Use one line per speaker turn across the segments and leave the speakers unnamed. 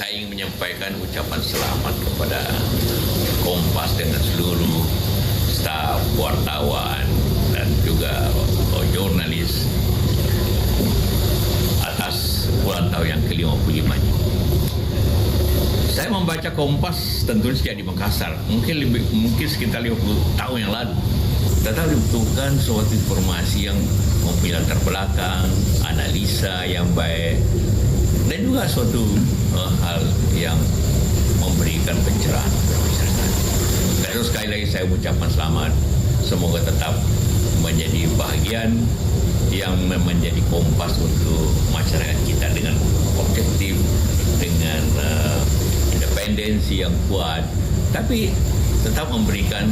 saya ingin menyampaikan ucapan selamat kepada Kompas dengan seluruh staf wartawan dan juga jurnalis atas ulang tahun yang ke-55. Saya membaca Kompas tentunya sejak di Makassar, mungkin sekitar 50 tahun yang lalu. Tetapi dibutuhkan suatu informasi yang mempunyai latar belakang, analisa yang baik, dan juga suatu hal yang memberikan pencerahan kepada masyarakat. Terus sekali lagi saya ucapkan selamat, semoga tetap menjadi bahagian yang menjadi kompas untuk masyarakat kita dengan objektif, dengan independensi yang kuat, tapi tetap memberikan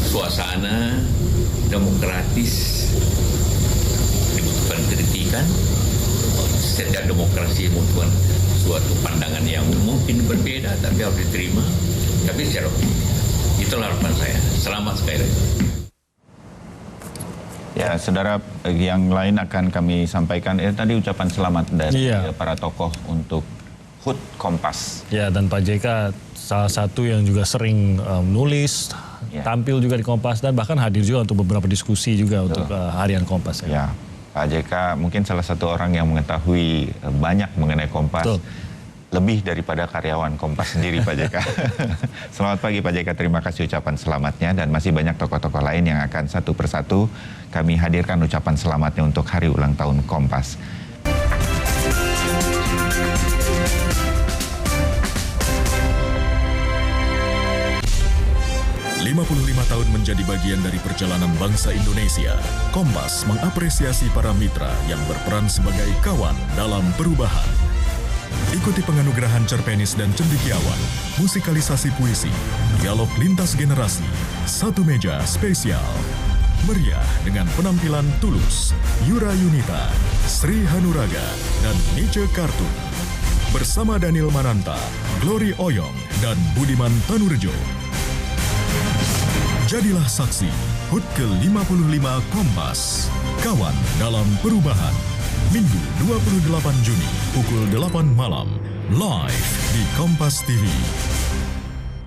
suasana demokratis. Dibutuhkan kritikan. Setiap demokrasi membutuhkan suatu pandangan yang mungkin berbeda, tapi harus diterima. Tapi secara itulah harapan saya. Selamat sekali lagi.
Ya, saudara, yang lain akan kami sampaikan. Tadi ucapan selamat dari para tokoh untuk HUT Kompas.
Ya, dan Pak JK salah satu yang juga sering menulis, tampil juga di Kompas, dan bahkan hadir juga untuk beberapa diskusi juga untuk harian Kompas.
Ya, Pak JK mungkin salah satu orang yang mengetahui banyak mengenai Kompas. Betul. Lebih daripada karyawan Kompas sendiri, Pak JK. Selamat pagi, Pak JK. Terima kasih ucapan selamatnya, dan masih banyak tokoh-tokoh lain yang akan satu persatu kami hadirkan ucapan selamatnya untuk hari ulang tahun Kompas.
55 tahun menjadi bagian dari perjalanan bangsa Indonesia. Kompas mengapresiasi para mitra yang berperan sebagai kawan dalam perubahan. Ikuti penganugerahan cerpenis dan cendekiawan, musikalisasi puisi, dialog lintas generasi, satu meja spesial. Meriah dengan penampilan Tulus, Yura Yunita, Sri Hanuraga, dan Nice Kartun. Bersama Daniel Mananta, Glory Oyong, dan Budiman Tanurjo. Jadilah saksi HUT ke-55 Kompas, kawan dalam perubahan. Minggu 28 Juni pukul 8 malam, live di Kompas TV.